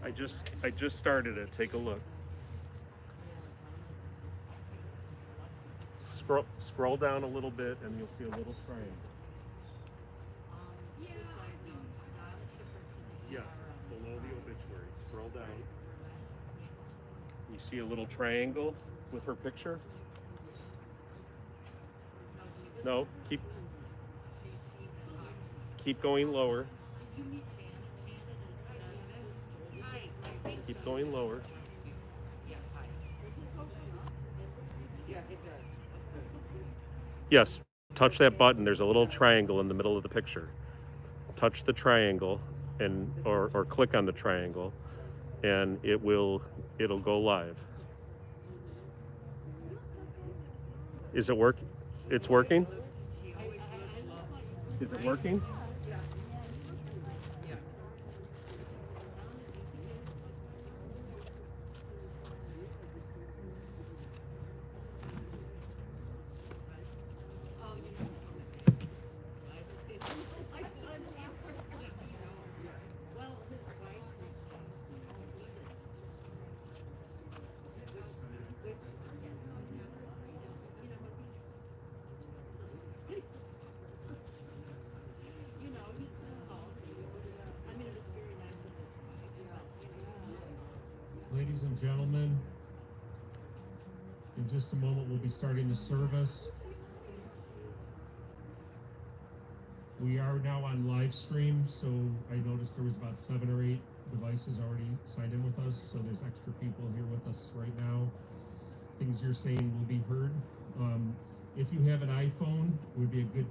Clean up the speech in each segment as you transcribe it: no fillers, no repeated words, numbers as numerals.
I just started it. Take a look. Scroll down a little bit and you'll see a little triangle. Yes, below the obituary. Scroll down. You see a little triangle with her picture? No, keep going lower. Keep going lower. Yeah, it does. Yes, touch that button. There's a little triangle in the middle of the picture. Touch the triangle and or click on the triangle and it'll go live. Is it work? It's working? She always looked love. Is it working? Yeah. Yeah. Ladies and gentlemen, in just a moment we'll be starting the service. We are now on live stream, so I noticed there was about 7 or 8 devices already signed in with us, so there's extra people here with us right now. Things you're saying will be heard. If you have an iPhone, it would be a good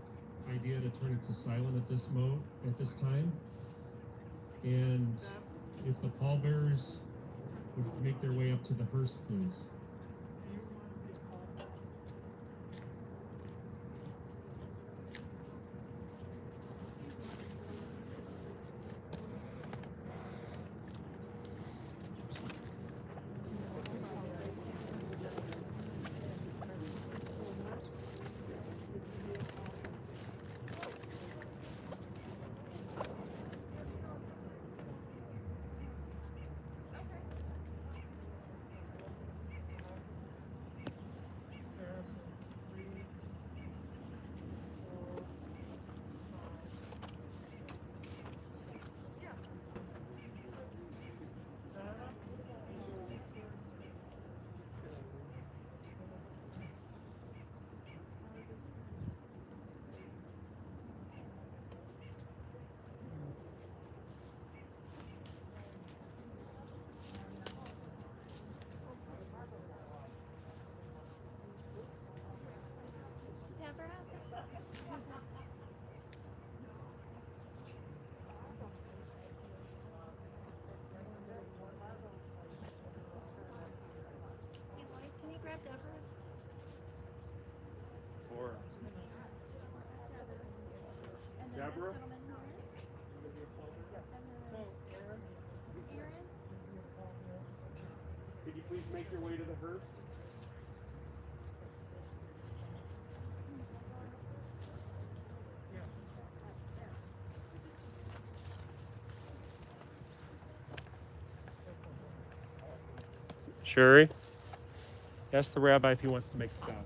idea to turn it to silent at this time. And if the pallbearers would make their way up to the hearse, please. Can you grab Deborah? Or Deborah? Could you please make your way to the hearse? Sherry, ask the rabbi if he wants to make a stop.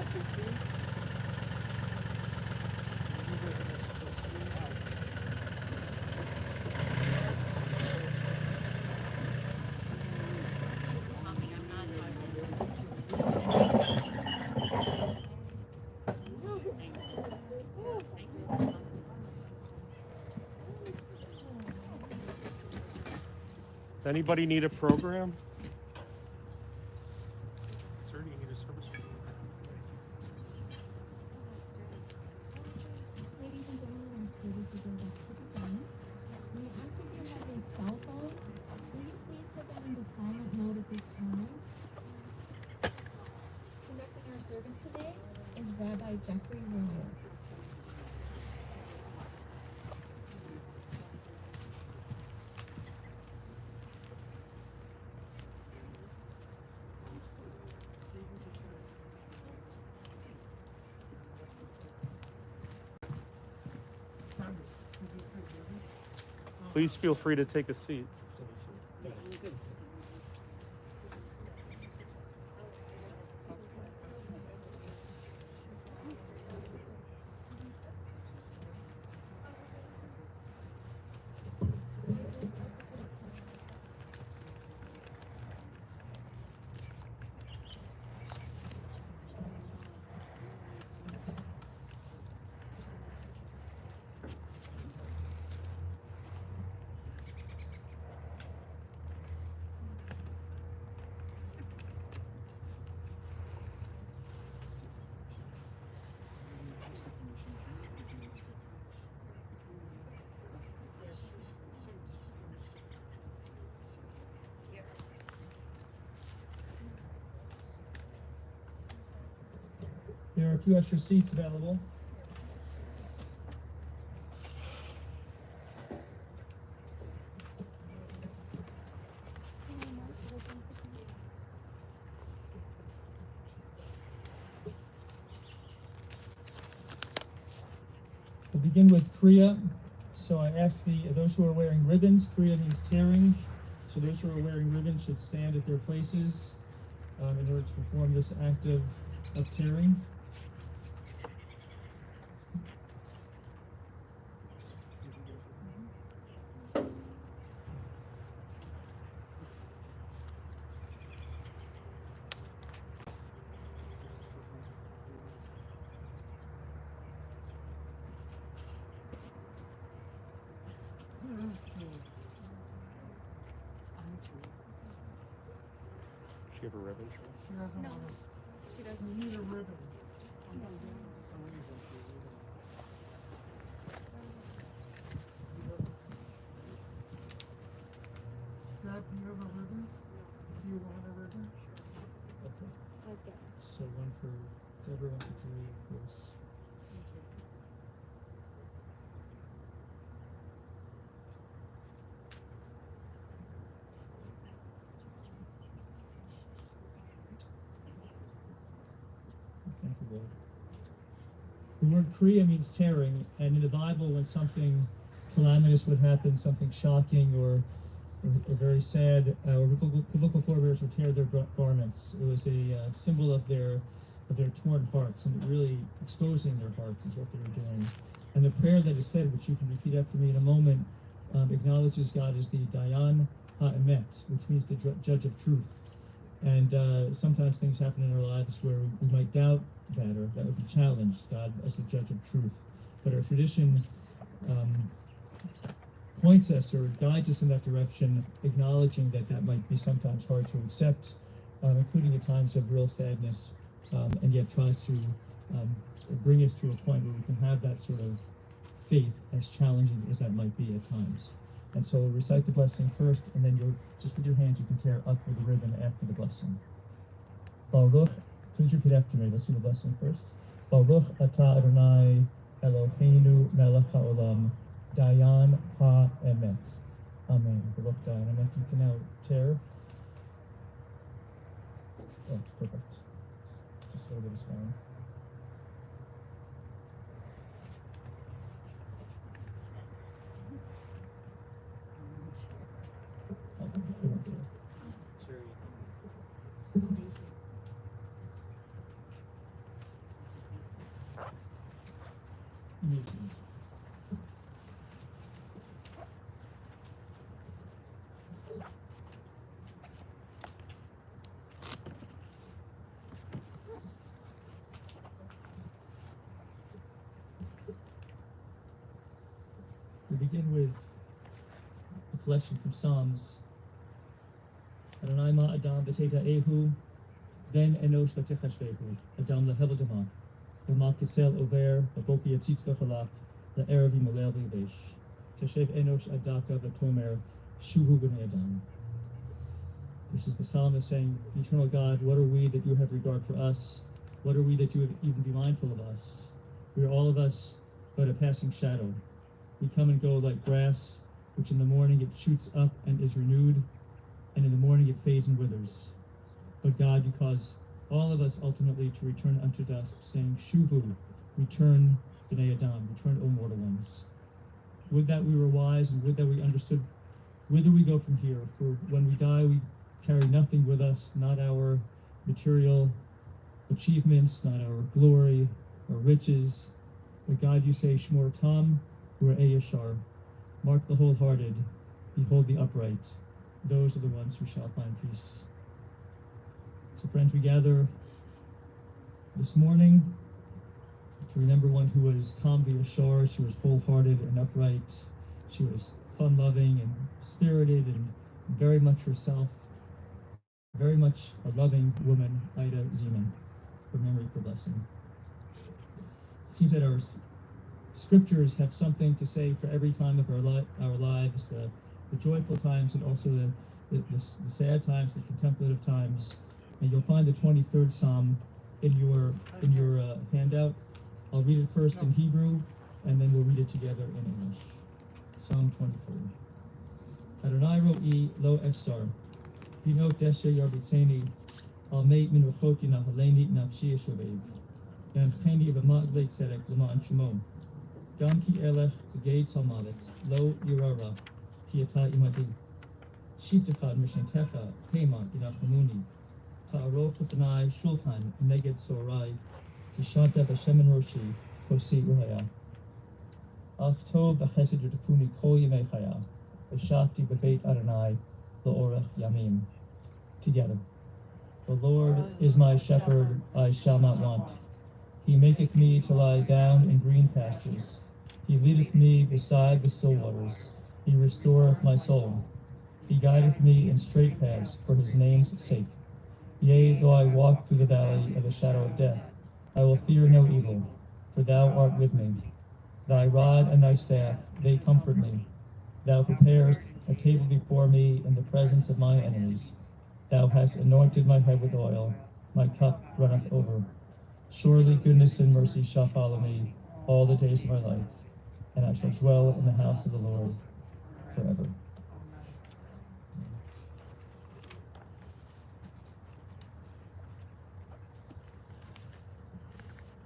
chapter 2. You were in the three houses. Does anybody need a program? Sir, do you need a service? Ladies and gentlemen, our service is about to begin. We ask if you have a cell phone, will you please put that into silent mode at this time? Conducting our service today is Rabbi Jeffrey Royer. Please feel free to take a seat. Yes. There are a few extra seats available. We'll begin with Kriya. So I ask those who are wearing ribbons, Kriya means tearing. So those who are wearing ribbons should stand at their places in order to perform this act of tearing. Do you have a ribbon? No, she doesn't need a ribbon. Dad, do you have a ribbon? Do you want a ribbon? Okay. Okay. So one for Deborah, one for Julie, of course. Thank you, Lord. The word Kriya means tearing, and in the Bible, when something calamitous would happen, something shocking or very sad, biblical forebears would tear their garments. It was a symbol of their torn hearts, and really exposing their hearts is what they were doing. And the prayer that is said, which you can repeat after me in a moment, acknowledges God as the Dayan HaEmet, which means the judge of truth. And sometimes things happen in our lives where we might doubt that, or that would be challenged, God as the judge of truth. But our tradition points us or guides us in that direction, acknowledging that might be sometimes hard to accept, including at times of real sadness, and yet tries to bring us to a point where we can have that sort of faith, as challenging as that might be at times. And so recite the blessing first, and then you'll just with your hands you can tear up with the ribbon after the blessing. Baruch, please repeat after me. Let's do the blessing first. Baruch atah Adonai Eloheinu melech haolam Dayan HaEmet. Amen. Baruch Dayan HaEmet. You can now tear. Oh, it's perfect. Just a little bit is fine. begin with a collection from Psalms. Adonai ma Adam b'teta ehu, ben enosh v'techashvehu, Adam lehebel dama, v'ma kitzel over, v'boki yatzitz v'chalak, la'erev yimolel v'yevesh, teshev enosh adaka v'tomer, shuhu b'nei Adam. This is the psalmist saying, Eternal God, what are we that you have regard for us? What are we that you would even be mindful of us? We are all of us but a passing shadow. We come and go like grass, which in the morning it shoots up and is renewed, and in the morning it fades and withers. But God, you cause all of us ultimately to return unto dust, saying, Shuvu, return, B'nai Adam, return, O mortal ones. Would that we were wise, and would that we understood whither we go from here, for when we die we carry nothing with us, not our material achievements, not our glory or riches. But God, you say, Shmor Tam, U'r'eh Yashar, mark the wholehearted, behold the upright. Those are the ones who shall find peace. So friends, we gather this morning to remember one who was Tam V'Yashar. She was wholehearted and upright. She was fun-loving and spirited and very much herself. Very much a loving woman, Ida Zeman. For memory, for blessing. It seems that our scriptures have something to say for every time of our lives, the joyful times and also the sad times, the contemplative times. And you'll find the 23rd Psalm in your handout. I'll read it first in Hebrew, and then we'll read it together in English. Psalm 23. Adonai ro'i lo efsar, Binot deshe yarbitzeni, al meit minuchoti nahaleni nafshi yeshuvev, v'amcheni b'ma'glei tzedek l'ma'an shemo, gam ki elech b'geit salmavet, lo yirara, ki ata imadi, shibtecha mishentecha, hema inachamuni, ta'arot l'panai shulchan neged sorai, kishanta b'shemen roshi, kosi uhaya. Ach tov v'chesed yutafuni kol yemei chaya, v'shafti b'veit Adonai, L'orech Yamim. Together. The Lord is my shepherd, I shall not want. He maketh me to lie down in green pastures. He leadeth me beside the still waters. He restoreth my soul. He guideth me in straight paths for his name's sake. Yea, though I walk through the valley of the shadow of death, I will fear no evil, for thou art with me. Thy rod and thy staff, they comfort me. Thou preparest a table before me in the presence of my enemies. Thou hast anointed my head with oil, my cup runneth over. Surely goodness and mercy shall follow me all the days of my life, and I shall dwell in the house of the Lord forever.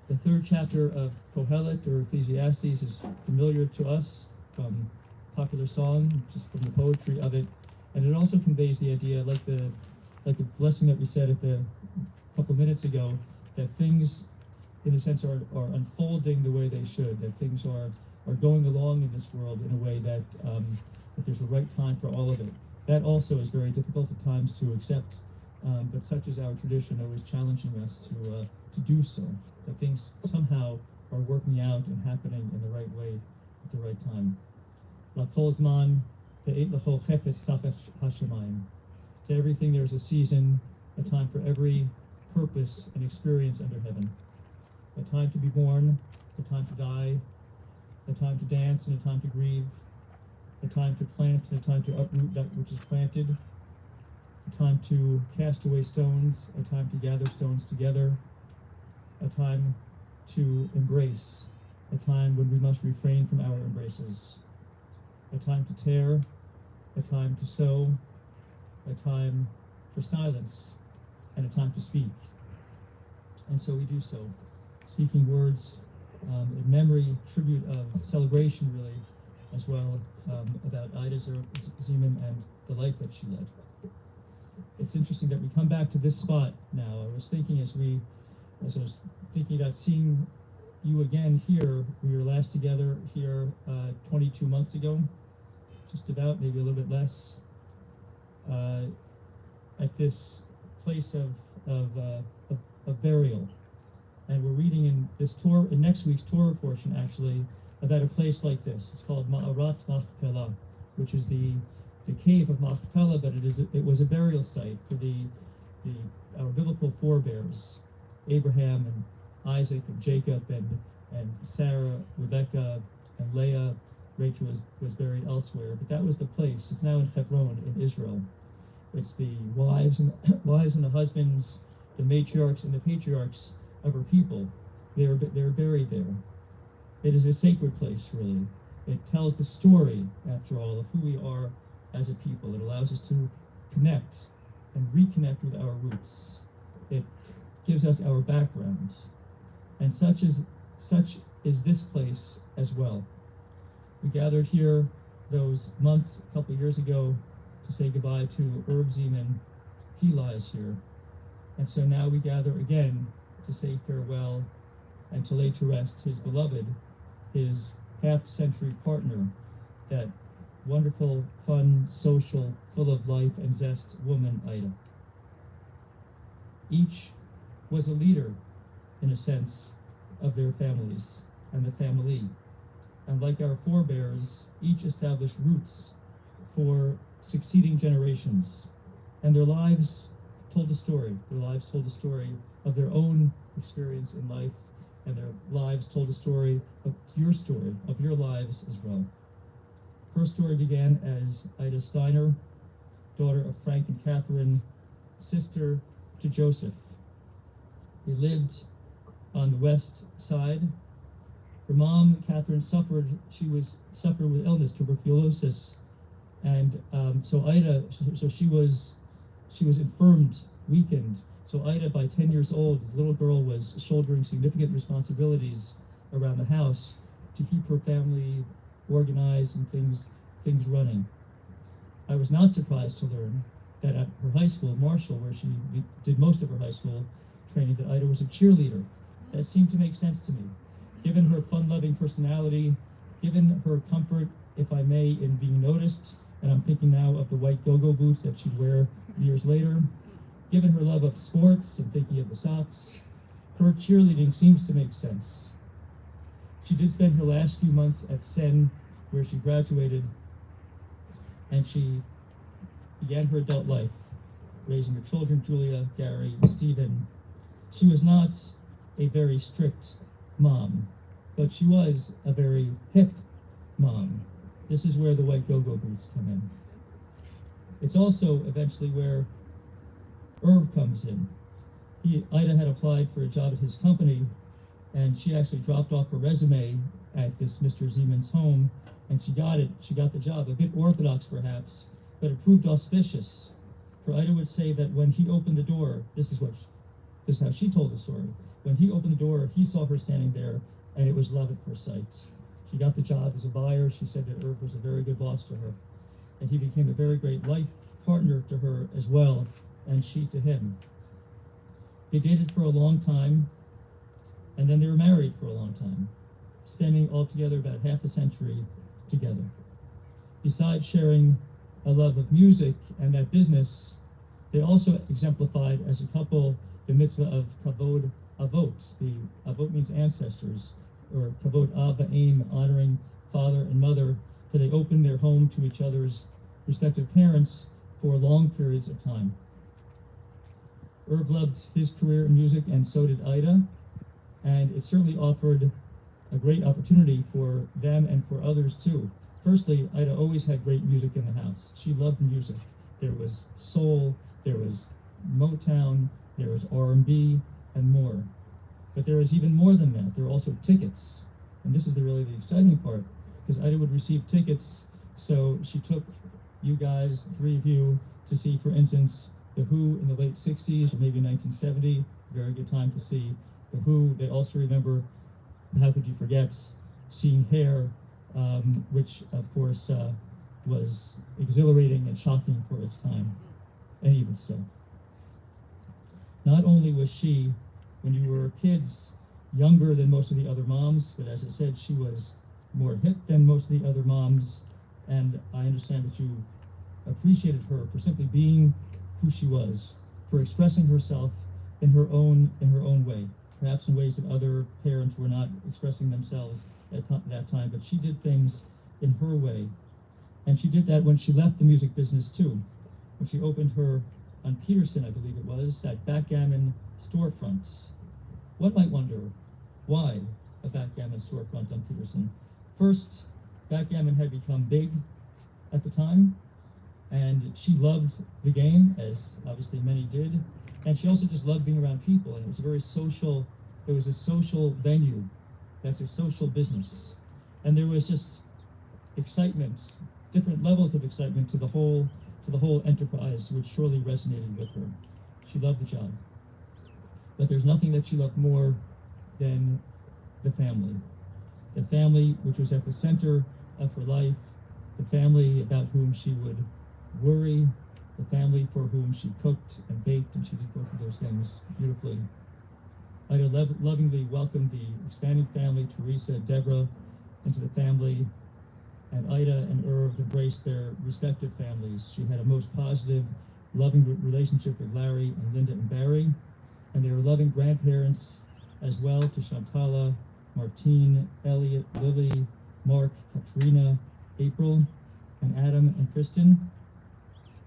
The third chapter of Kohelet, or Ecclesiastes, is familiar to us from popular song, just from the poetry of it, and it also conveys the idea, like the blessing that we said at the couple minutes ago, that things, in a sense, are unfolding the way they should. That things are going along in this world in a way that there's a right time for all of it. That also is very difficult at times to accept, but such is our tradition, always challenging us to do so. That things somehow are working out and happening in the right way at the right time. L'kol zman ve'et l'chol chepetz tachat hashamayim. To everything there's a season, a time for every purpose and experience under heaven. A time to be born, a time to die, a time to dance and a time to grieve, a time to plant and a time to uproot that which is planted, a time to cast away stones, a time to gather stones together, a time to embrace, a time when we must refrain from our embraces, a time to tear, a time to sow, a time for silence, and a time to speak. And so we do so, speaking words in memory, tribute of celebration, really, as well, about Ida Zeman and the life that she led. It's interesting that we come back to this spot now. I was thinking as I was thinking about seeing you again here, we were last together here 22 months ago, just about, maybe a little bit less, at this place of burial. And we're reading in this Torah, in next week's Torah portion, actually, about a place like this. It's called Ma'arat Machpelah, which is the cave of Machpelah, but it was a burial site for our biblical forebears, Abraham and Isaac and Jacob and Sarah, Rebecca and Leah. Rachel was buried elsewhere, but that was the place. It's now in Hebron in Israel. It's the wives and the husbands, the matriarchs and the patriarchs of her people. They're buried there. It is a sacred place, really. It tells the story, after all, of who we are as a people. It allows us to connect and reconnect with our roots. It gives us our background. And such is this place as well. We gathered here those months, a couple years ago, to say goodbye to Irv Zeman. He lies here. And so now we gather again to say farewell and to lay to rest his beloved, his half-century partner, that wonderful, fun, social, full of life and zest woman, Ida. Each was a leader, in a sense, of their families and the family. And like our forebears, each established roots for succeeding generations. And their lives told a story. Their lives told a story of their own experience in life, and their lives told a story, of your lives as well. Her story began as Ida Steiner, daughter of Frank and Catherine, sister to Joseph. They lived on the west side. Her mom, Catherine, suffered with illness, tuberculosis, and so she was infirmed, weakened. So Ida, by 10 years old, the little girl was shouldering significant responsibilities around the house to keep her family organized and things running. I was not surprised to learn that at her high school, Marshall, where she did most of her high school training, that Ida was a cheerleader. That seemed to make sense to me. Given her fun-loving personality, given her comfort, if I may, in being noticed, and I'm thinking now of the white go-go boots that she'd wear years later, given her love of sports, and thinking of the Sox, her cheerleading seems to make sense. She did spend her last few months at Sen, where she graduated, and she began her adult life, raising her children, Julia, Gary, and Stephen. She was not a very strict mom, but she was a very hip mom. This is where the white go-go boots come in. It's also eventually where Irv comes in. Ida had applied for a job at his company, and she actually dropped off her resume at this Mr. Zeman's home, and she got it. She got the job, a bit orthodox perhaps, but it proved auspicious. For Ida would say that when he opened the door, this is how she told the story. When he opened the door, he saw her standing there, and it was love at first sight. She got the job as a buyer. She said that Irv was a very good boss to her, and he became a very great life partner to her as well, and she to him. They dated for a long time, and then they were married for a long time, spending altogether about half a century together. Besides sharing a love of music and that business, they also exemplified as a couple the mitzvah of kavod avot. The avot means ancestors, or kavod av v'aim, honoring father and mother, for they opened their home to each other's respective parents for long periods of time. Irv loved his career in music, and so did Ida, and it certainly offered a great opportunity for them and for others too. Firstly, Ida always had great music in the house. She loved music. There was soul, there was Motown, there was R&B, and more. But there was even more than that. There were also tickets. And this is really the exciting part, because Ida would receive tickets, so she took you guys, three of you, to see, for instance, The Who in the late 60s, or maybe 1970. Very good time to see The Who. They also remember, how could you forget, seeing Hair, which of course was exhilarating and shocking for its time, and even so. Not only was she, when you were kids, younger than most of the other moms, but as I said, she was more hip than most of the other moms, and I understand that you appreciated her for simply being who she was, for expressing herself in her own way. perhaps in ways that other parents were not expressing themselves at that time, but she did things in her way. And she did that when she left the music business too. When she opened her, on Peterson, I believe it was, that backgammon storefront. One might wonder, why a backgammon storefront on Peterson? First, backgammon had become big at the time, and she loved the game, as obviously many did, and she also just loved being around people, and it was a social venue. That's a social business. And there was just excitement, different levels of excitement to the whole enterprise, which surely resonated with her. She loved the job. But there's nothing that she loved more than the family. The family which was at the center of her life, the family about whom she would worry, the family for whom she cooked and baked, and she did both of those things beautifully. Ida lovingly welcomed the expanding family, Teresa, Deborah, into the family, and Ida and Irv embraced their respective families. She had a most positive, loving relationship with Larry and Linda and Barry, and they were loving grandparents as well to Shantala, Martine, Elliot, Lily, Mark, Katrina, April, and Adam and Kristen.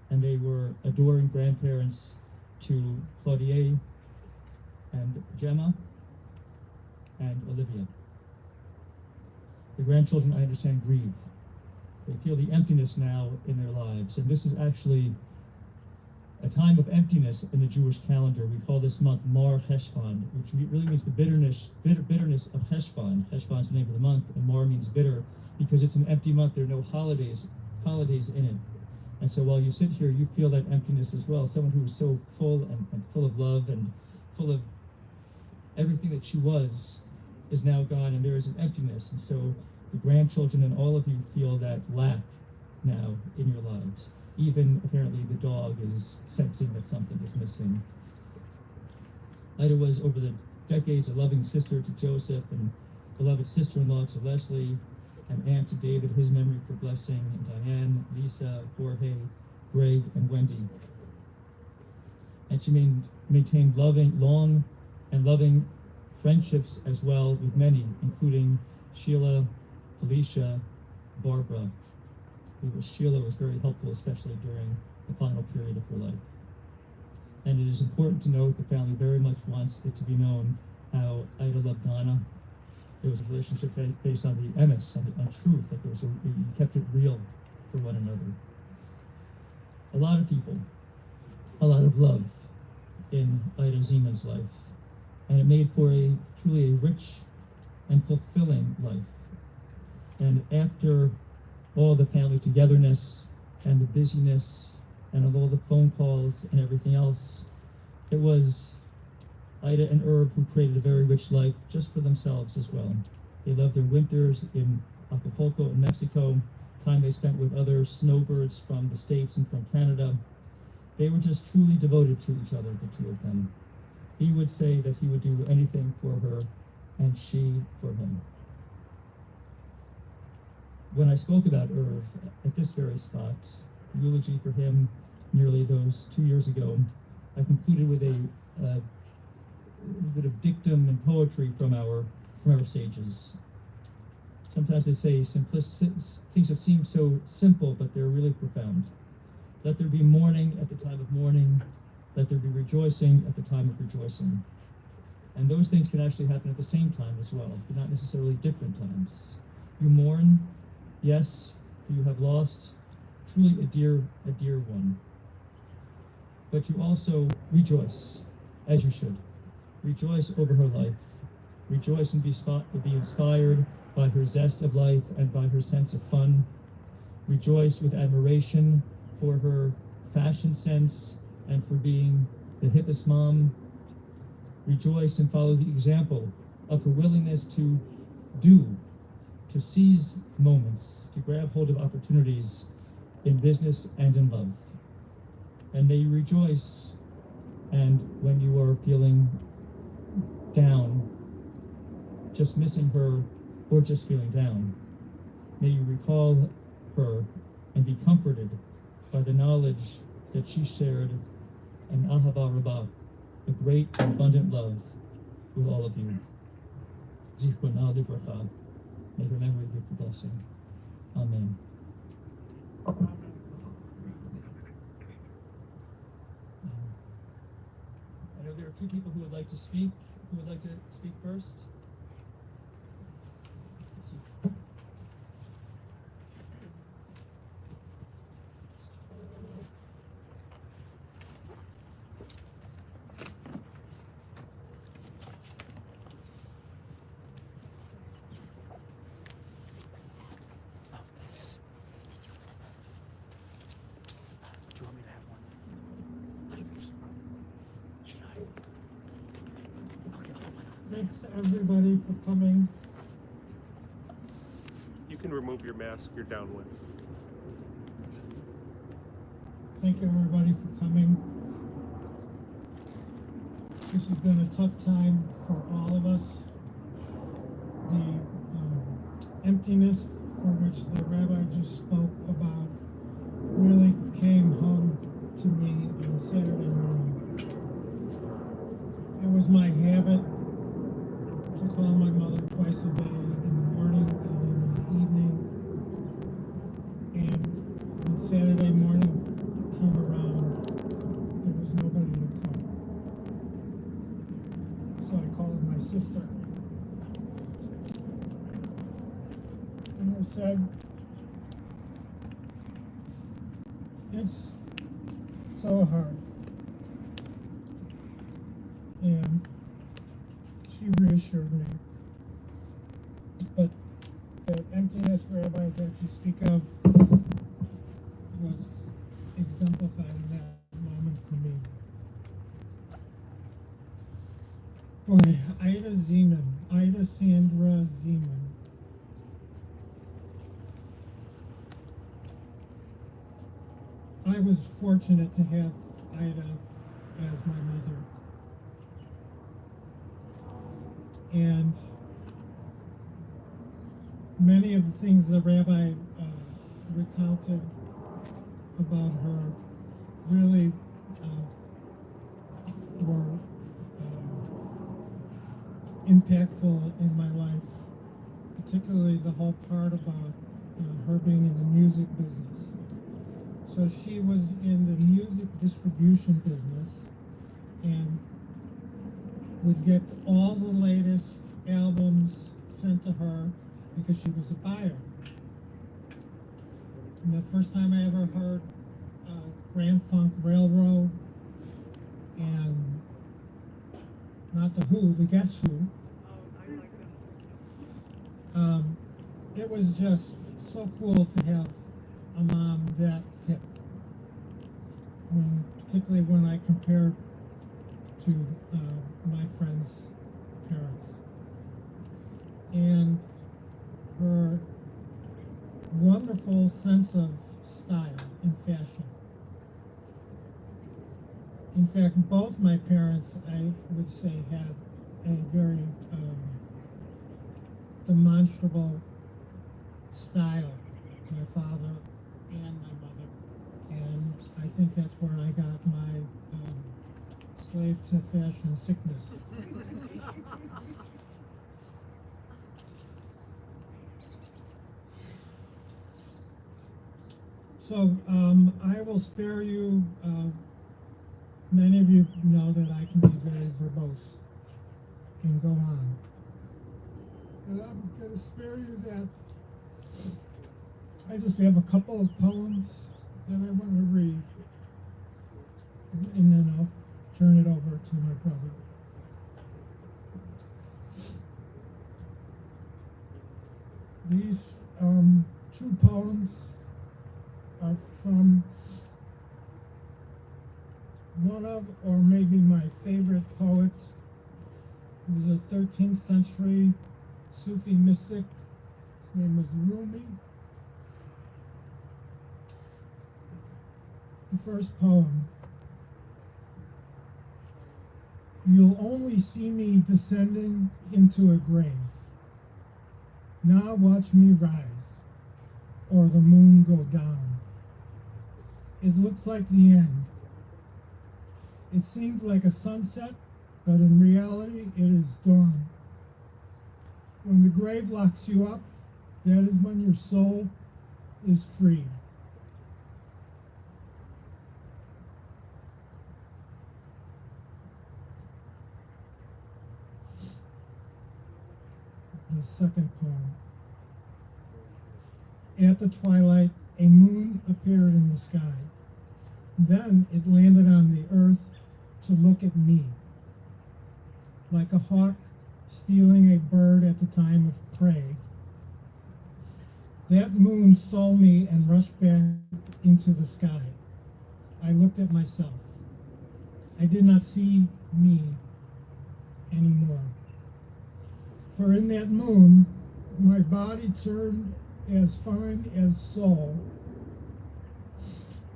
And they were adoring grandparents to Claudia and Gemma and Olivia. The grandchildren, I understand, grieve. They feel the emptiness now in their lives. And this is actually a time of emptiness in the Jewish calendar. We call this month Mar Cheshvan, which really means the bitterness of Cheshvan. Cheshvan is the name of the month, and Mar means bitter, because it's an empty month. There are no holidays in it. And so while you sit here, you feel that emptiness as well. Someone who was so full and full of love and full of everything that she was is now gone, and there is an emptiness. And so the grandchildren and all of you feel that lack now in your lives. Even apparently the dog is sensing that something is missing. Ida was over the decades a loving sister to Joseph and beloved sister-in-law to Leslie, and aunt to David, his memory for blessing, and Diane, Lisa, Jorge, Greg, and Wendy. And she maintained long and loving friendships as well with many, including Sheila, Felicia, Barbara. Sheila was very helpful, especially during the final period of her life. And it is important to note the family very much wants it to be known how Ida loved Donna. There was a relationship based on the emes, on truth, that you kept it real for one another. A lot of people, a lot of love in Ida Zeman's life, and it made for truly a rich and fulfilling life. And after all the family togetherness and the busyness and all the phone calls and everything else, it was Ida and Irv who created a very rich life just for themselves as well. They loved their winters in Acapulco in Mexico, time they spent with other snowbirds from the States and from Canada. They were just truly devoted to each other, the two of them. He would say that he would do anything for her, and she for him. When I spoke about Irv at this very spot, eulogy for him nearly those 2 years ago, I concluded with a bit of dictum and poetry from our sages. Sometimes they say things that seem so simple, but they're really profound. Let there be mourning at the time of mourning. Let there be rejoicing at the time of rejoicing. And those things can actually happen at the same time as well, but not necessarily different times. You mourn, yes, for you have lost truly a dear one. But you also rejoice, as you should. Rejoice over her life. Rejoice and be inspired by her zest of life and by her sense of fun. Rejoice with admiration for her fashion sense and for being the hippest mom. Rejoice and follow the example of her willingness to seize moments, to grab hold of opportunities in business and in love. And may you rejoice, and when you are feeling down, just missing her, or just feeling down, may you recall her and be comforted by the knowledge that she shared an ahava rabbah, a great and abundant love with all of you. Zichronah livracha. May her memory give the blessing. Amen. I know there are a few people who would like to speak. Who would like to speak first? Do you want me to have one? I don't think so. Should I? Okay, I'll put mine on. Thanks everybody for coming. You can remove your mask, you're downwind. Thank you everybody for coming. This has been a tough time for all of us. The emptiness for which the rabbi just spoke about really came home to me on Saturday morning. It was my habit to call my mother twice a day, in the morning and in the evening. And when Saturday morning came around, there was nobody to call. So I called my sister. And I said, it's so hard. And she reassured me. But that emptiness, Rabbi, that you speak of was exemplified in that moment for me. Boy, Ida Sandra Zeman. I was fortunate to have Ida as my mother. And many of the things the rabbi recounted about her really were impactful in my life, particularly the whole part about her being in the music business. So she was in the music distribution business and would get all the latest albums sent to her because she was a buyer. And the first time I ever heard Grand Funk Railroad and not the Who, the Guess Who. It was just so cool to have a mom that hip. Particularly when I compared to my friend's parents. And her wonderful sense of style and fashion. In fact, both my parents, I would say, had a very demonstrable style, my father and my mother. And I think that's where I got my slave to fashion sickness. So I will spare you. Many of you know that I can be very verbose and go on. But I'm going to spare you that. I just have a couple of poems that I want to read, and then I'll turn it over to my brother. These two poems are from one of, or maybe my favorite poet. He was a 13th century Sufi mystic. His name was Rumi. The first poem. You'll only see me descending into a grave. Now watch me rise, or the moon go down. It looks like the end. It seems like a sunset but in reality, it is dawn. When the grave locks you up, that is when your soul is freed. The second poem. At the twilight, a moon appeared in the sky. Then it landed on the earth to look at me, like a hawk stealing a bird at the time of prey. That moon stole me and rushed back into the sky. I looked at myself. I did not see me anymore. For in that moon, my body turned as fine as soul.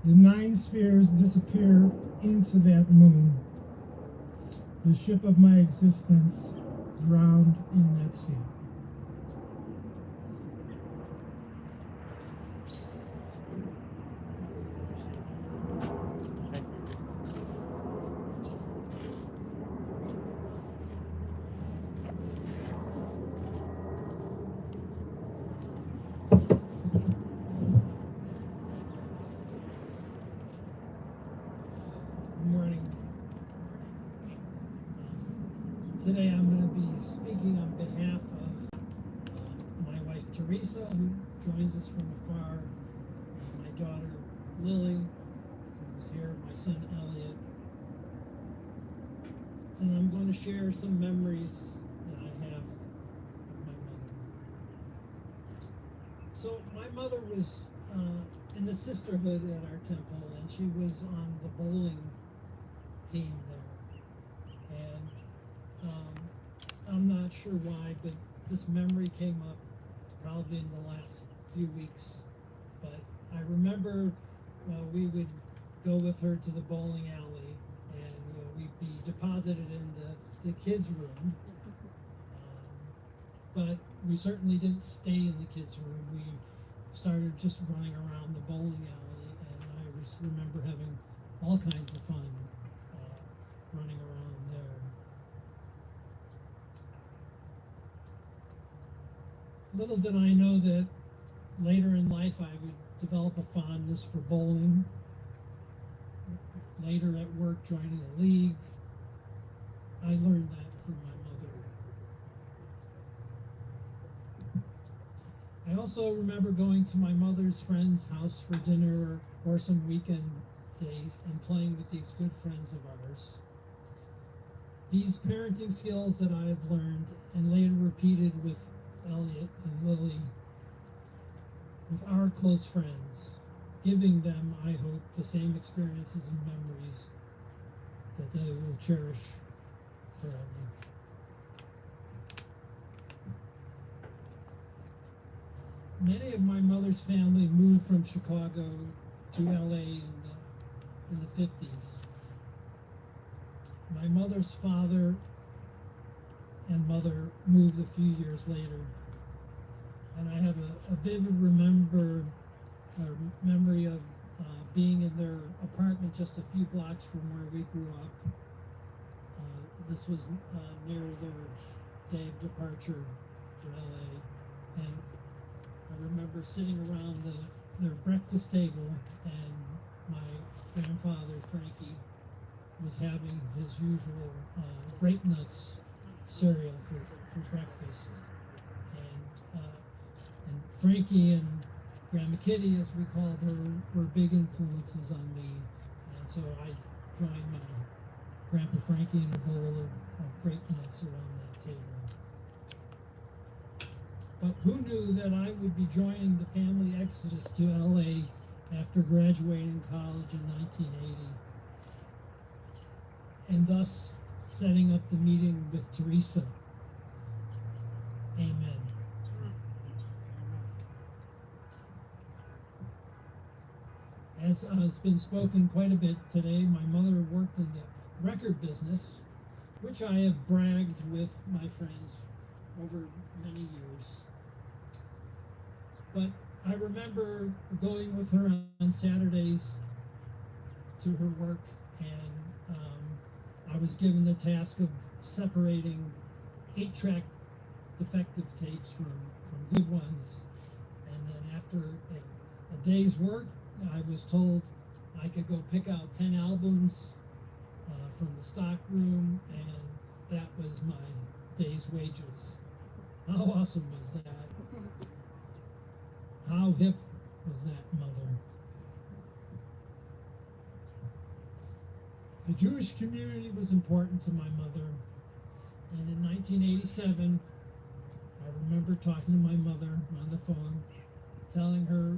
The 9 spheres disappeared into that moon. The ship of my existence drowned in that sea. Good morning. Today I'm going to be speaking on behalf of my wife Teresa, who joins us from afar, my daughter Lily, who's here, my son Elliot, and I'm going to share some memories that I have of my mother. So my mother was in the sisterhood at our temple, and she was on the bowling team there. And I'm not sure why, but this memory came up probably in the last few weeks. But I remember we would go with her to the bowling alley, and we'd be deposited in the kids' room. But we certainly didn't stay in the kids' room. We started just running around the bowling alley, and I just remember having all kinds of fun running around there. Little did I know that later in life I would develop a fondness for bowling. Later at work, joining a league. I learned that from my mother. I also remember going to my mother's friend's house for dinner or some weekend days and playing with these good friends of ours. These parenting skills that I have learned and later repeated with Elliot and Lily, with our close friends, giving them, I hope, the same experiences and memories that they will cherish forever. Many of my mother's family moved from Chicago to LA in the 50s. My mother's father and mother moved a few years later. And I have a vivid memory of being in their apartment just a few blocks from where we grew up. This was near their day of departure to LA. And I remember sitting around their breakfast table, and my grandfather, Frankie, was having his usual grape nuts cereal for breakfast. And Frankie and Grandma Kitty, as we called her, were big influences on me. And so I joined my Grandpa Frankie in a bowl of grape nuts around that table. But who knew that I would be joining the family exodus to LA after graduating college in 1980, and thus setting up the meeting with Teresa. Amen. As has been spoken quite a bit today, my mother worked in the record business, which I have bragged with my friends over many years. But I remember going with her on Saturdays to her work, and I was given the task of separating 8-track defective tapes from good ones. And then after a day's work, I was told I could go pick out 10 albums from the stock room, and that was my day's wages. How awesome was that? How hip was that, mother? The Jewish community was important to my mother, and in 1987, I remember talking to my mother on the phone, telling her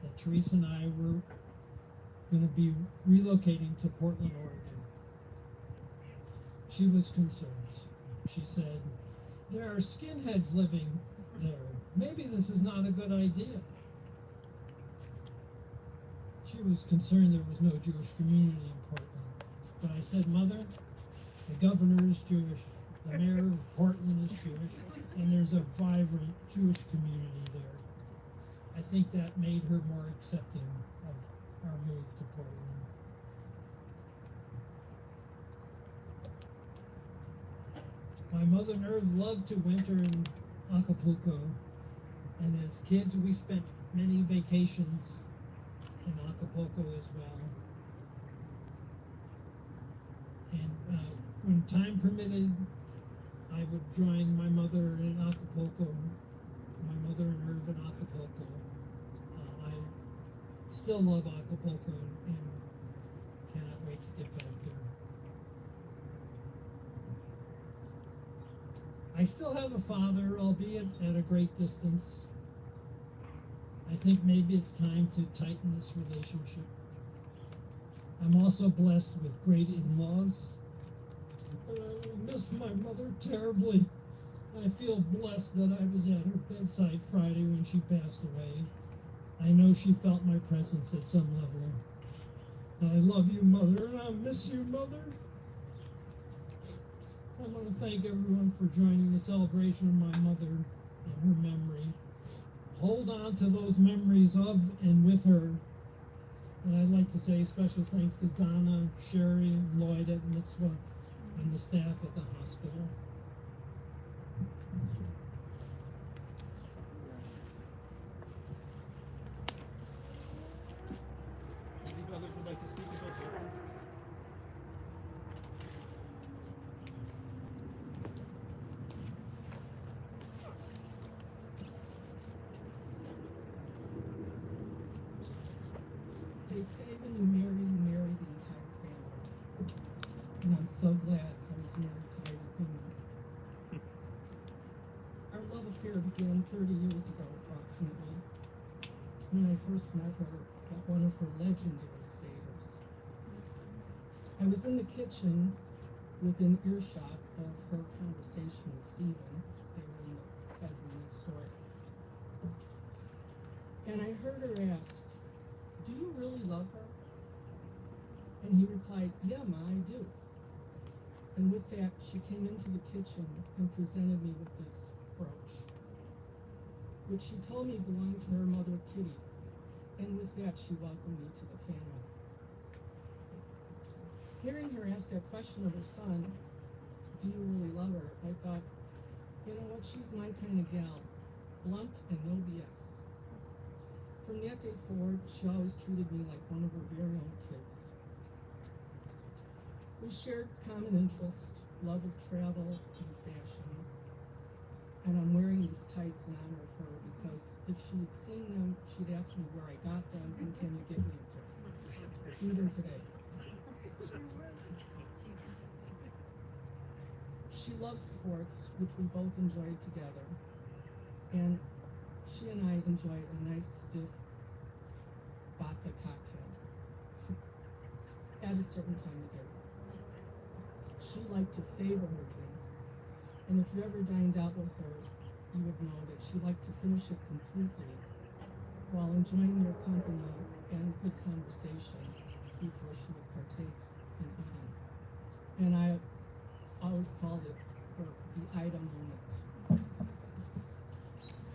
that Teresa and I were going to be relocating to Portland, Oregon. She was concerned. She said, "There are skinheads living there. Maybe this is not a good idea." She was concerned there was no Jewish community in Portland. But I said, "Mother, the governor is Jewish, the mayor of Portland is Jewish, and there's a vibrant Jewish community there." I think that made her more accepting of our move to Portland. My mother and Irv loved to winter in Acapulco, and as kids we spent many vacations in Acapulco as well. And when time permitted, I would join my mother in Acapulco, my mother and Irv in Acapulco. I still love Acapulco and cannot wait to get back there. I still have a father, albeit at a great distance. I think maybe it's time to tighten this relationship. I'm also blessed with great in-laws, but I will miss my mother terribly. I feel blessed that I was at her bedside Friday when she passed away. I know she felt my presence at some level. I love you, Mother, and I'll miss you, Mother. I want to thank everyone for joining the celebration of my mother and her memory. Hold on to those memories of and with her. And I'd like to say special thanks to Donna, Sherry, and Lloyd at Mitzvah, and the staff at the hospital. Any others would like to speak about that? They say when you marry the entire family. And I'm so glad I was married to Lady Zeman. Our love affair began 30 years ago, approximately, when I first met her at one of her legendary Seder's. I was in the kitchen within earshot of her conversation with Stephen. They were in the bedroom next door. And I heard her ask, "Do you really love her?" And he replied, "Yeah, Ma, I do." And with that, she came into the kitchen and presented me with this brooch, which she told me belonged to her mother, Kitty. And with that, she welcomed me to the family. Hearing her ask that question of her son, "Do you really love her?" I thought, you know what, she's my kind of gal, blunt and no BS. From that day forward, she always treated me like one of her very own kids. We shared common interests, love of travel and fashion. And I'm wearing these tights in honor of her because if she had seen them, she'd ask me where I got them and can you get me a pair, even today. She loves sports, which we both enjoyed together. And she and I enjoyed a nice stiff vodka cocktail at a certain time of day. She liked to savor her drink, and if you ever dined out with her, you would know that she liked to finish it completely while enjoying your company and good conversation before she would partake in eating. And I always called it the item moment.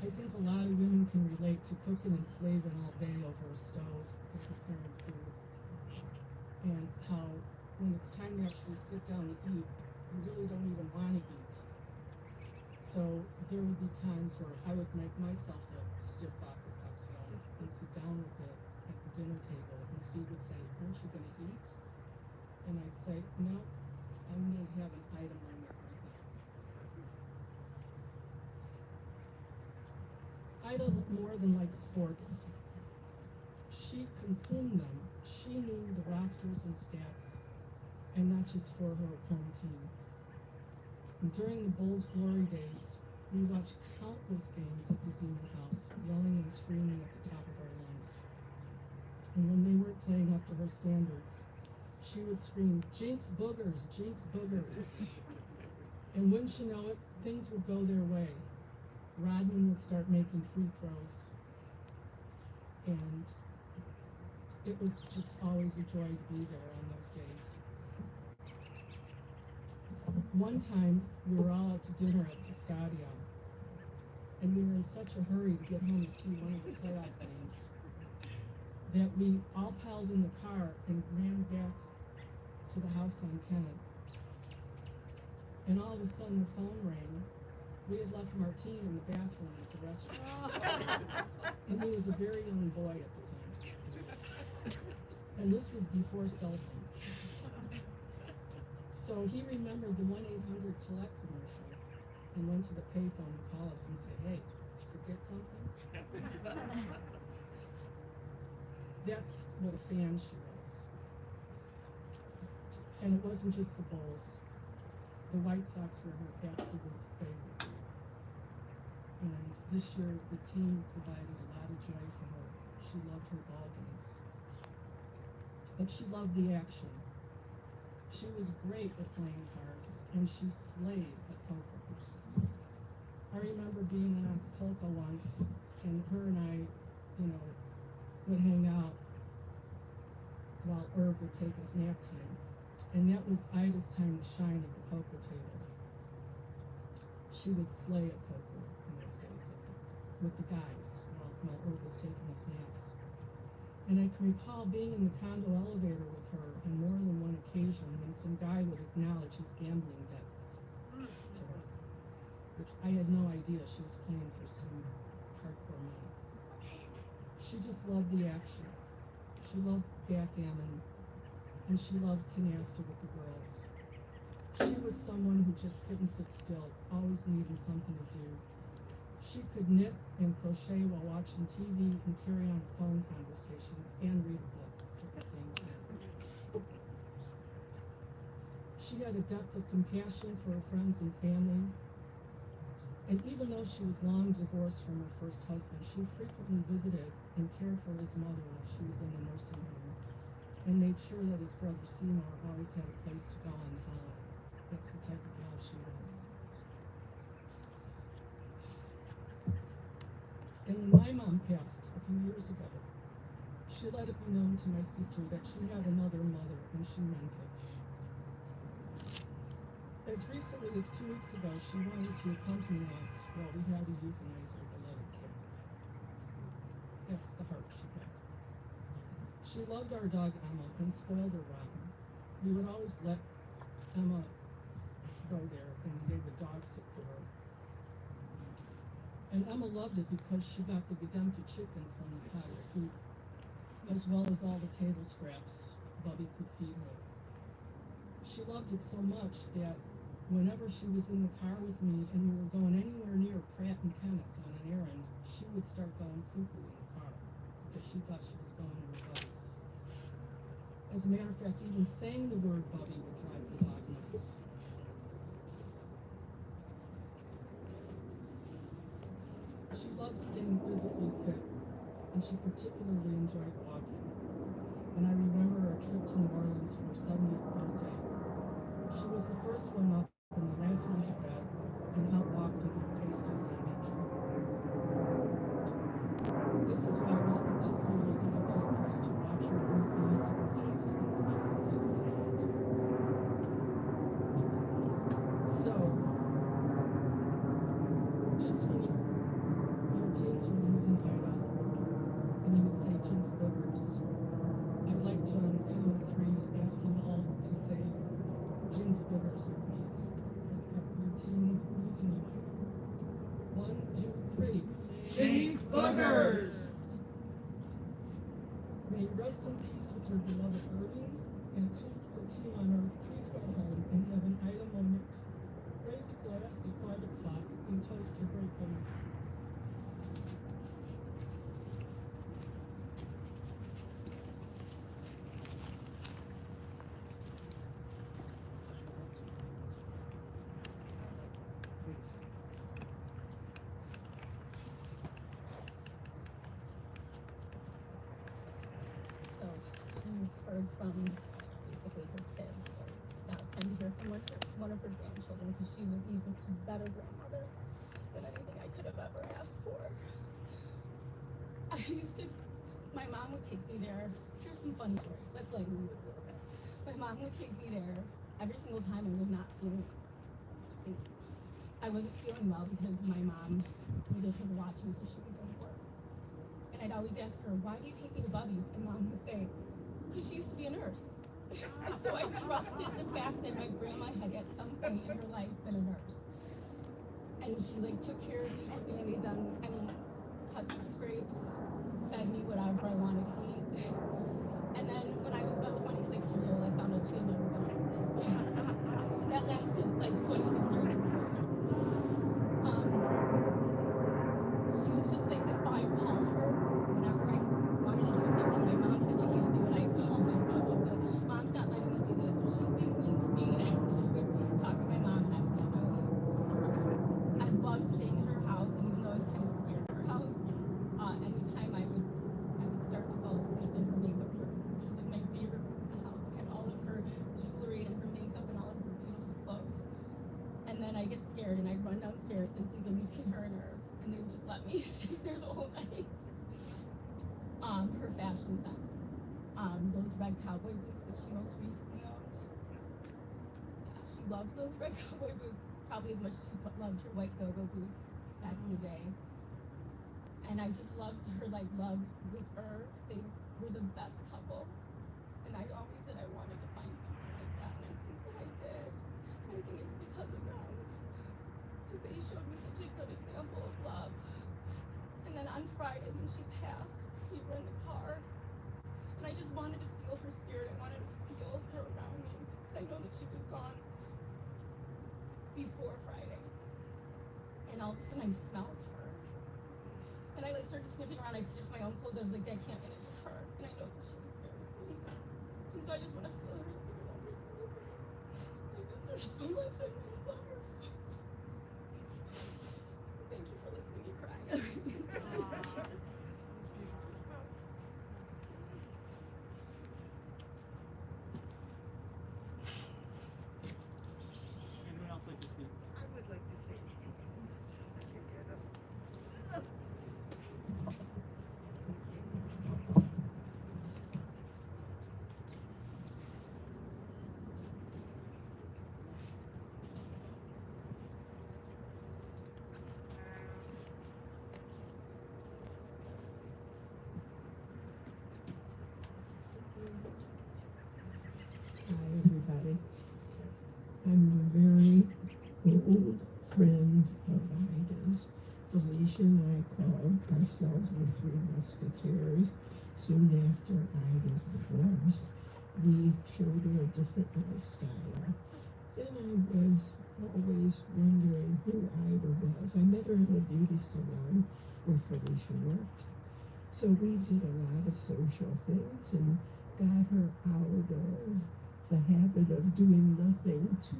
I think a lot of women can relate to cooking and slaving all day over a stove for preparing food, and how when it's time to actually sit down and eat, you really don't even want to eat. So there would be times where I would make myself a stiff vodka cocktail and sit down with it at the dinner table, and Steve would say, "Aren't you going to eat?" And I'd say, "No, I'm going to have an item limit right now." Ida, more than like sports, she consumed them. She knew the rosters and stats, and not just for her home team. And during the Bulls' glory days, we watched countless games at the Zeman house, yelling and screaming at the top of our lungs. And when they weren't playing up to her standards, she would scream, "Jinx boogers, jinx boogers." And wouldn't you know it, things would go their way. Rodman would start making free throws. And it was just always a joy to be there on those days. One time, we were all out to dinner at the stadium, and we were in such a hurry to get home to see one of the playoff games that we all piled in the car and ran back to the house on Kennett. And all of a sudden, the phone rang. We had left Martine in the bathroom at the restaurant, and he was a very young boy at the time. And this was before cell phones. So he remembered the 1-800 collect commercial and went to the payphone to call us and say, "Hey, did you forget something?" That's what a fan she was. And it wasn't just the Bulls. The White Sox were her absolute favorites. And this year, the team provided a lot of joy for her. She loved her ball games. But she loved the action. She was great at playing cards, and she slayed at poker. I remember being in Acapulco once, and her and I, would hang out while Irv would take his nap time. And that was Ida's time to shine at the poker table. She would slay at poker in those days with the guys while Irv was taking his naps. And I can recall being in the condo elevator with her on more than one occasion when some guy would acknowledge his gambling debts to her, which I had no idea she was playing for some hardcore money. She just loved the action. She loved backgammon, and she loved canasta with the girls. She was someone who just couldn't sit still, always needing something to do. She could knit and crochet while watching TV and carry on a phone conversation and read a book at the same time. She had a depth of compassion for her friends and family. And even though she was long divorced from her first husband, she frequently visited and cared for his mother while she was in the nursing home, and made sure that his brother Seymour always had a place to go on holiday. That's the type of gal she was. And when my mom passed a few years ago, she let it be known to my sister that she had another mother, and she meant it. As recently as 2 weeks ago, she wanted to accompany us while we had to euthanize our beloved kid. That's the heart she had. She loved our dog Emma and spoiled her rotten. We would always let Emma go there, and they would dog sit for her. And Emma loved it because she got the Gedempta chicken from the pot of soup, as well as all the table scraps Bubby could feed her. She loved it so much that whenever she was in the car with me and we were going anywhere near Pratt and Kenneth on an errand, she would start going cuckoo in the car because she thought she was going to her buddies. As a matter of fact, even saying the word Bubby would drive the dog nuts. She loved staying physically fit, and she particularly enjoyed walking. And I remember our trip to New Orleans for her 70th birthday. She was the first one up and the last one to bed, and out-walked and outpaced us on that trip. This is why it was particularly difficult for us to watch her lose the use of her legs and for us to see this hand. So, just when your teens were losing Ida, and you would say jinx boogers, I'd like to, on the count of 3, ask you all to say Boogers! May you rest in peace with your beloved Irving, and to your team on Earth, please go home and have an idle moment. Raise a glass at 5 o'clock and toast your great woman. So she heard from basically her kids. So now it's time to hear from one of her grandchildren because she was even a better grandmother than anything I could have ever asked for. My mom would take me there. Here's some funny stories. Let's like move it a little bit. My mom would take me there every single time I was not feeling I wasn't feeling well because my mom needed her to watch me so she could go to work. And I'd always ask her, why do you take me to Bubby's? And Mom would say, because she used to be a nurse. And so I trusted the fact that my grandma had at some point in her life been a nurse. And she like took care of me, put Band-Aids on any cuts or scrapes, fed me whatever I wanted to eat. And then when I was about 26 years old, I found out she had never been a nurse. That lasted like 26 years of my life. She was just like, oh, I'd call her whenever I wanted to do something. My mom said you can't do it. I'd call my mom and be like, Mom's not letting me do this, or she's being mean to me. And she would talk to my mom, and I would get my way. I loved staying in her house, and even though I was kind of scared of her house, anytime I would start to fall asleep in her makeup room, which was like my favorite room in the house. It had all of her jewelry and her makeup and all of her beautiful clothes. And then I get scared and I'd run downstairs and sleep in between her and her, and they would just let me stay there the whole night. Her fashion sense. Those red cowboy boots that she most recently owned. Yeah, she loved those red cowboy boots probably as much as she loved her white go-go boots back in the day. And I just loved her love with her. They were the best couple. And I always said I wanted to find something like that, and I think that I did. I think it's because of them. Because they showed me such a good example of love. And then on Friday when she passed, we were in the car. And I just wanted to feel her spirit. I wanted to feel her around me. Because I know that she was gone before Friday. And all of a sudden I smelled her. And I started sniffing around. I sniffed my own clothes. I was like, that can't, and it was her. And I know that she was there with me. And so I just want to feel her spirit every single day. I miss her so much. I really love her so much. Thank you for listening to me cry. Anyone else like to speak? I would like to say Hi, everybody. I'm a very old friend of Ida's. Felicia and I called ourselves the Three Musketeers soon after Ida's divorce. We showed her a different lifestyle. And I was always wondering who Ida was. I met her in a beauty salon where Felicia worked. So we did a lot of social things and got her out of the habit of doing nothing to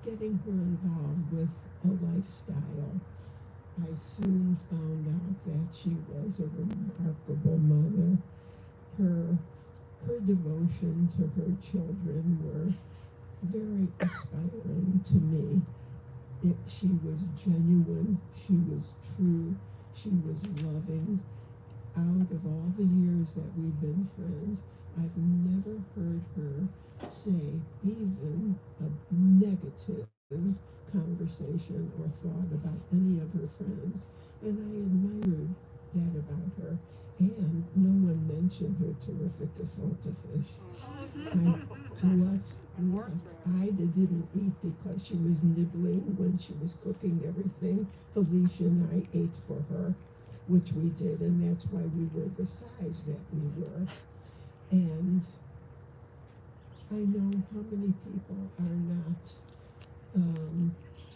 getting her involved with a lifestyle. I soon found out that she was a remarkable mother. Her devotion to her children were very inspiring to me. She was genuine, she was true, she was loving. Out of all the years that we've been friends, I've never heard her say even a negative conversation or thought about any of her friends. And I admired that about her. And no one mentioned her terrific gefilte fish. What Ida didn't eat because she was nibbling when she was cooking everything, Felicia and I ate for her. which we did, and that's why we were the size that we were. And I know how many people are not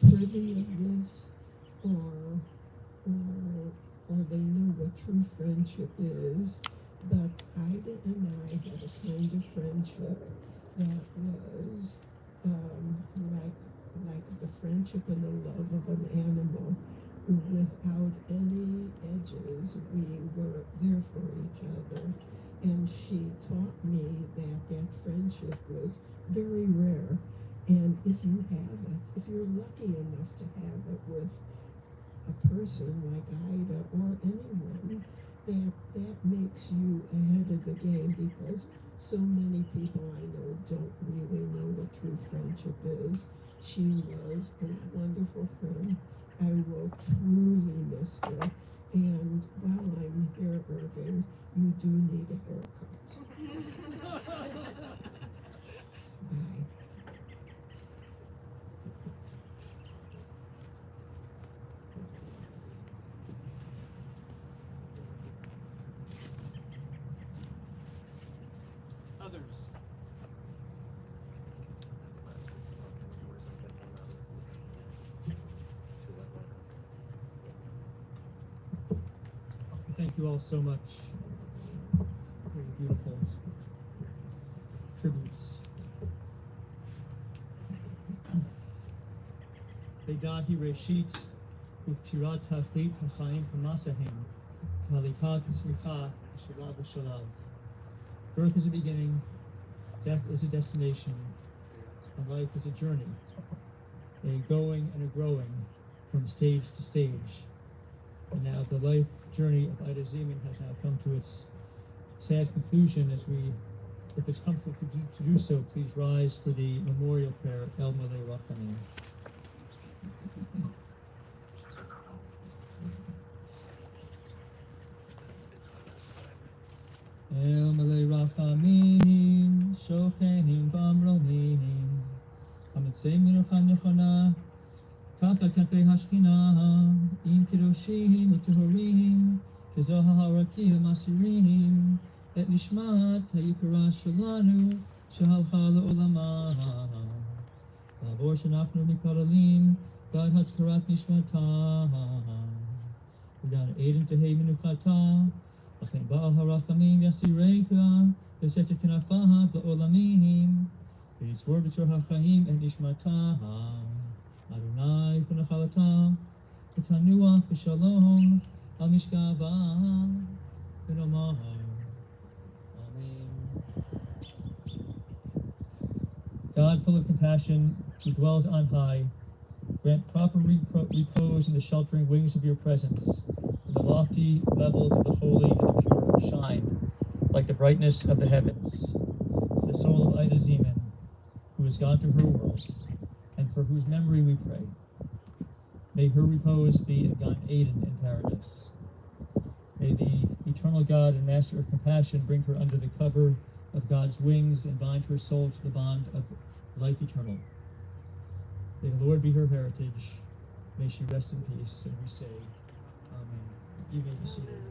privy of this, or they know what true friendship is. But Ida and I had a kind of friendship that was like the friendship and the love of an animal. Without any edges, we were there for each other. And she taught me that that friendship was very rare. And if you have it, if you're lucky enough to have it with a person like Ida or anyone, that makes you ahead of the game, because so many people I know don't really know what true friendship is. She was a wonderful friend. I will truly miss her. And while I'm here, Irving, you do need a haircut. Bye. Others. Thank you all so much for your beautiful tributes. Bedahi Reshit Uktirat Taflit Hachaim Kamasahim Kalikat Smicha Shalav Shalav. Birth is a beginning, death is a destination, and life is a journey, a going and a growing from stage to stage. And now the life journey of Ida Zeman has now come to its sad conclusion. As we, if it's comfortable to do so, please rise for the memorial prayer, El Malei Rachamim. El Malei Rachamim, Shochenim Bamromim, Hamitzei Minuchan Yochana, Kafa Katei Hashkina, Im Kiroshim Utehorim, Kezoha Harakim Asirim, Et Nishmat Hayikara Shalanu, Shahalcha Le'olama. Labor Shanachnu Mikaralim, God has karat Nishmata. Udan Eden Tehei Minuchata, Achem Baal Harachamim Yasirecha, Vesetet Kenafahav Le'olamim, V'yitzvor B'tzor HaChaim Et Nishmata. Adonai Funachalata, Tatanua V'Shalom, Al Mishkava, V'Nomar. Amen. God, full of compassion, who dwells on high, grant proper repose in the sheltering wings of your presence, and the lofty levels of the holy and the pure shine, like the brightness of the heavens. To the soul of Ida Zeman, who has gone to her world, and for whose memory we pray. May her repose be in Gan Eden in paradise. May the eternal God and Master of compassion bring her under the cover of God's wings and bind her soul to the bond of life eternal. May the Lord be her heritage. May she rest in peace. And we say, Amen. You may be seated.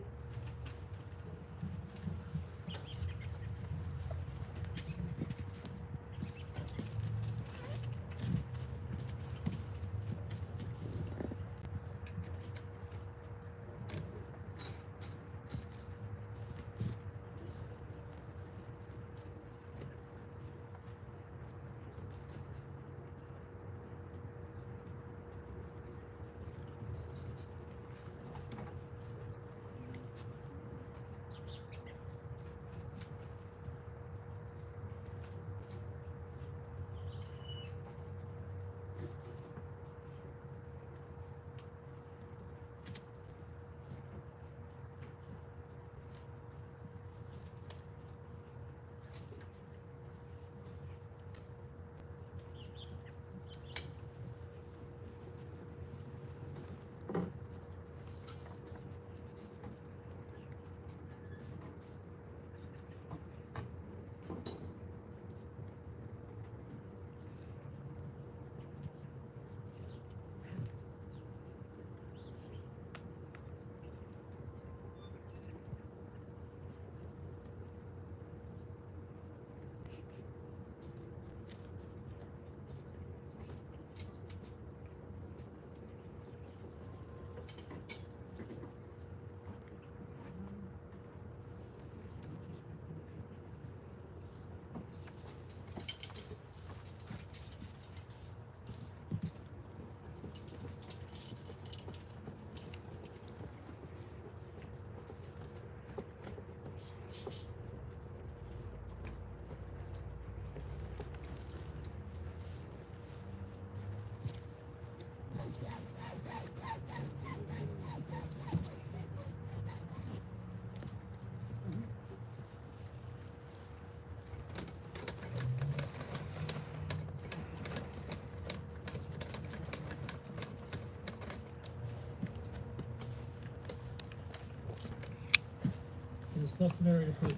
customary to put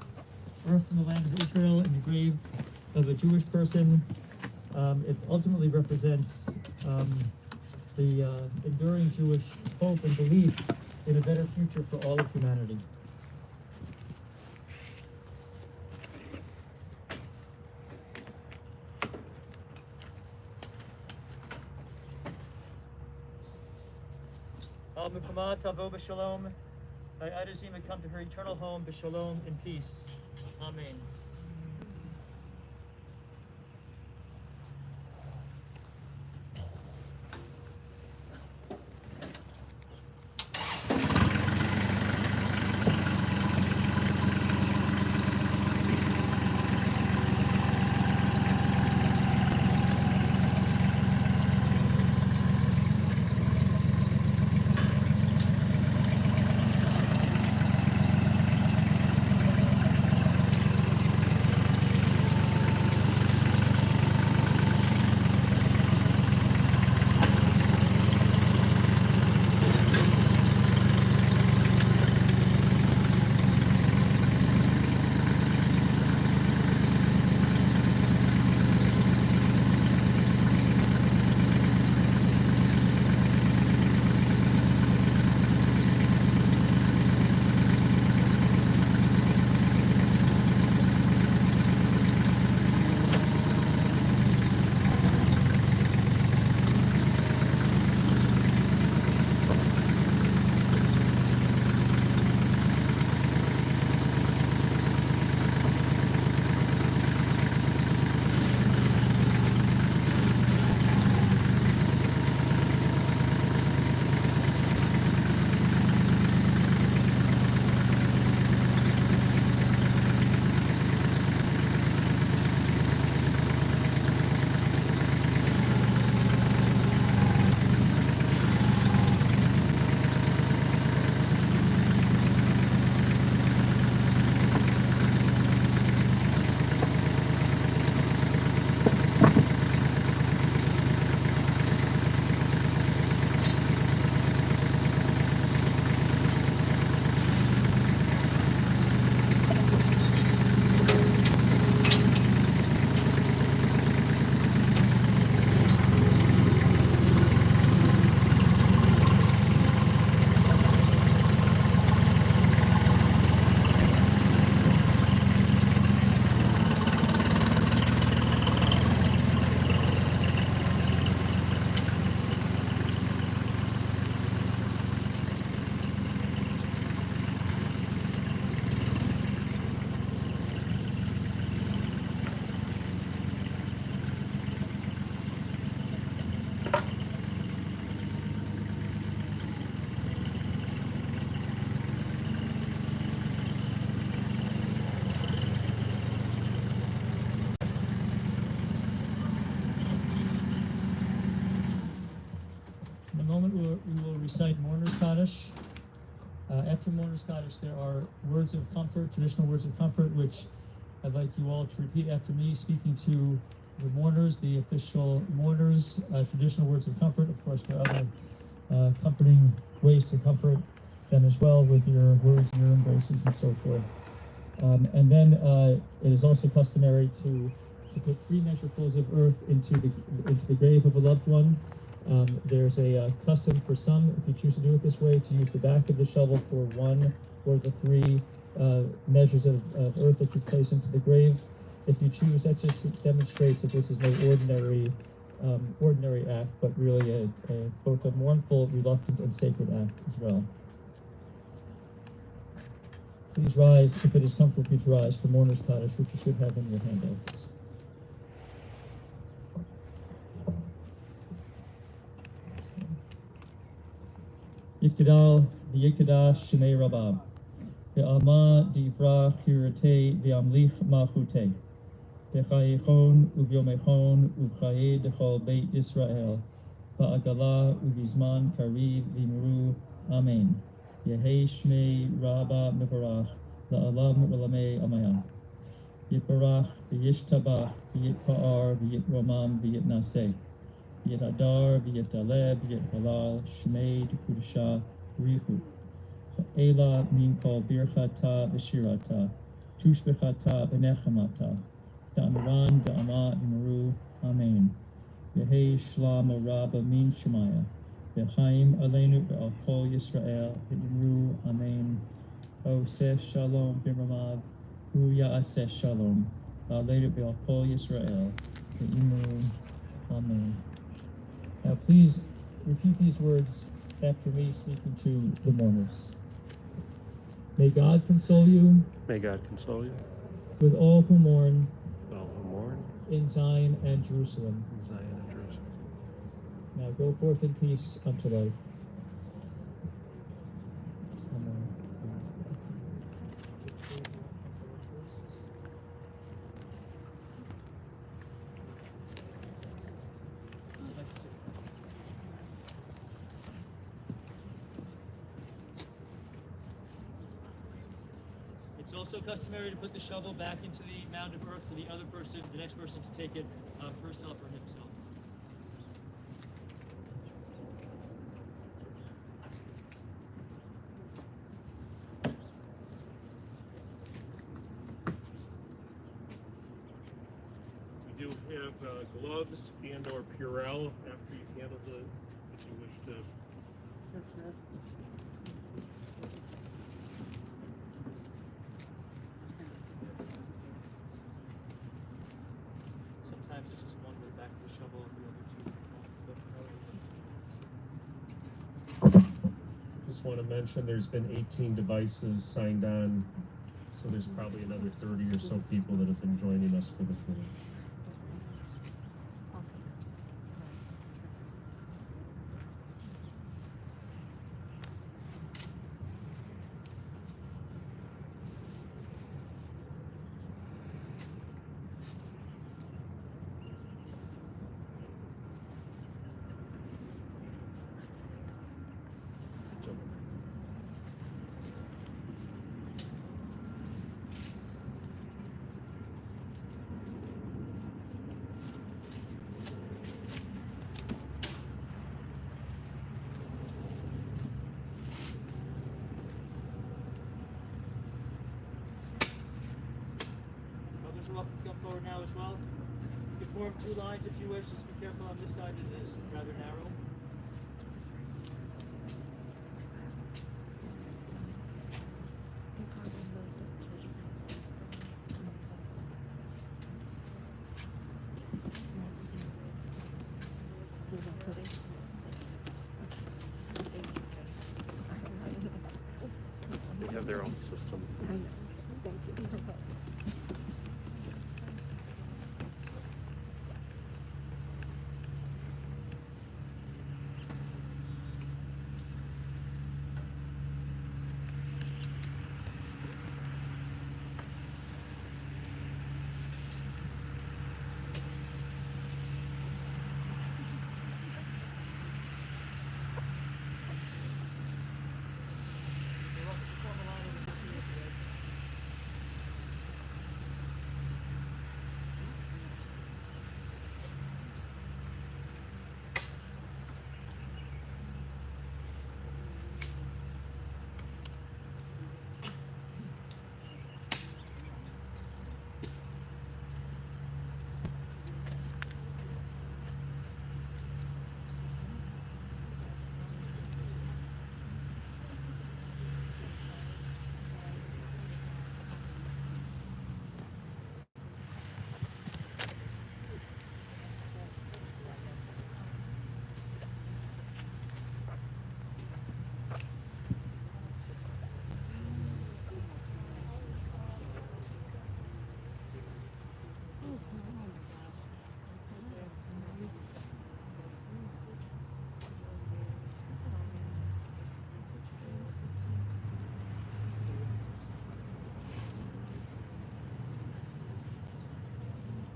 earth in the land of Israel in the grave of a Jewish person. It ultimately represents the enduring Jewish hope and belief in a better future for all of humanity. Al-Mukamah Tavo B'Shalom. By Adazim had come to her eternal home, B'Shalom, in peace. Amen. In a moment, we will recite Mourner's Kaddish. After Mourner's Kaddish, there are words of comfort, traditional words of comfort, which I'd like you all to repeat after me, speaking to the mourners, the official mourners, traditional words of comfort. Of course, there are other comforting ways to comfort them as well, with your words, your embraces, and so forth. And then it is also customary to put 3 measurefuls of earth into the grave of a loved one. There's a custom for some, if you choose to do it this way, to use the back of the shovel for 1 or the 3 measures of earth that you place into the grave. If you choose, that just demonstrates that this is no ordinary act, but really both a mournful, reluctant, and sacred act as well. Please rise, if it is comfortable for you to rise, for Mourner's Kaddish, which you should have in your handouts. Yikdal v'yikdash shemei rabab, ve'alma divrach hirate ve'amlich malchute, v'chayichon uvyomechon u'chaye dechol beit Yisrael, va'agala uvizman kariv v'imru, amen. Yehei shmei rabba mevarach, la'alam u'lamei amaya. Yitbarach v'yishtabach v'yitpa'ar v'yitromam v'yitnaseh. V'yit adar, v'yit daleb, v'yit halal, shmei d'kudasha, richu. Ela Minko Birchata Vishirata, Tushbechata Benechamata, Da'amran Da'ama Imaru, Amen. Yehi Shlam Rabba Min Shemaya, Yechaim Aleinu Be'al Kol Yisrael, Imru, Amen. Oseh Shalom Bimramav, Hu Ya'aseh Shalom, Aleinu Be'al Kol Yisrael, Imru, Amen. Now please repeat these words after me, speaking to the mourners. May God console you May God console you, with all who mourn all who mourn in Zion and Jerusalem. in Zion and Jerusalem. Now go forth in peace unto life. Amen. It's also customary to put the shovel back into the mound of earth for the other person, the next person to take it herself or himself. We do have gloves and or Purell after you handle the, if you wish to. Sometimes it's just one with the back of the shovel and the other two. Just want to mention there's been 18 devices signed on, so there's probably another 30 or so people that have been joining us for the funeral. It's over. Others are welcome to come forward now as well. You can form two lines if you wish. Just be careful on this side. It is rather narrow. They have their own system. You're welcome to form a line over here if you wish.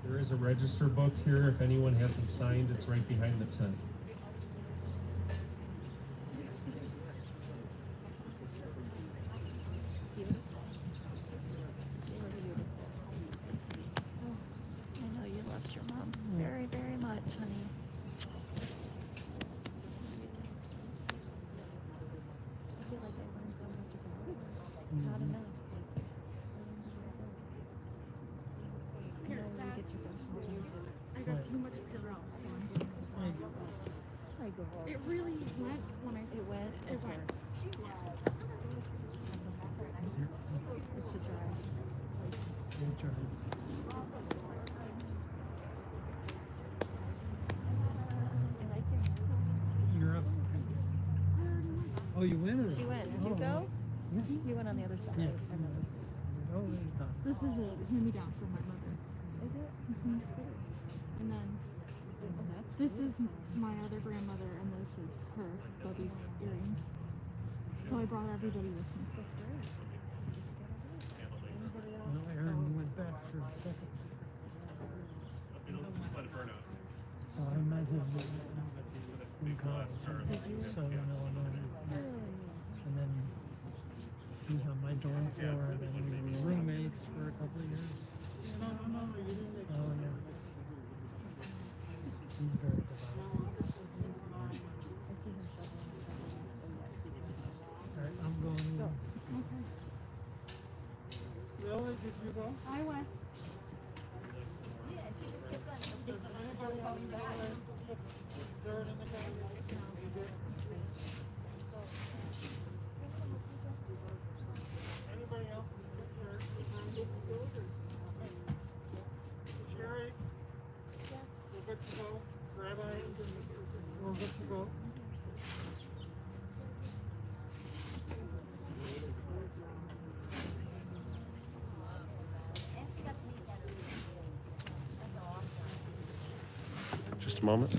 There is a register book here. If anyone hasn't signed, it's right behind the tent. I know you loved your mom very, very much, honey. I feel like I learned so much too much Purell, so I'm doing this one. It really went when I It went? It went. It should dry. You're up. Oh, you win? She went. Did you go? You went on the other side. Yeah. I remember. Oh, it's done. This is a hand-me-down from my mother. Is it? And then this is my other grandmother, and this is her, Bubby's earrings. So I brought everybody with me. No, Aaron went back for seconds. Just let it burn out. So I met him in college, Southern Illinois. And then he was on my dorm floor, and then we were roommates for a couple of years. Oh, yeah. He's very devout. Alright, I'm going. Okay. Really? Did you go? I went. Yeah, and she just kept on coming back. Third in the game. You did. Anybody else? Sherry? We're good to go. Rabbi? We're good to go. Just a moment.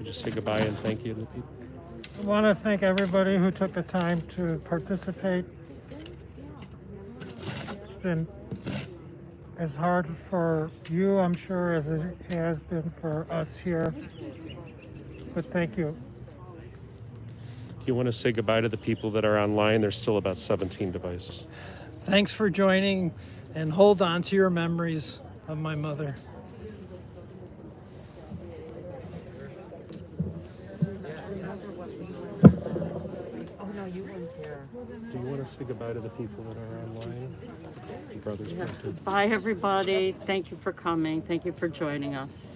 Just say goodbye and thank you to the people. I want to thank everybody who took the time to participate. It's been as hard for you, I'm sure, as it has been for us here. But thank you. Do you want to say goodbye to the people that are online? There's still about 17 devices. Thanks for joining, and hold on to your memories of my mother. Do you want to say goodbye to the people that are online? Your brother's Yeah. printed. Bye, everybody. Thank you for coming. Thank you for joining us.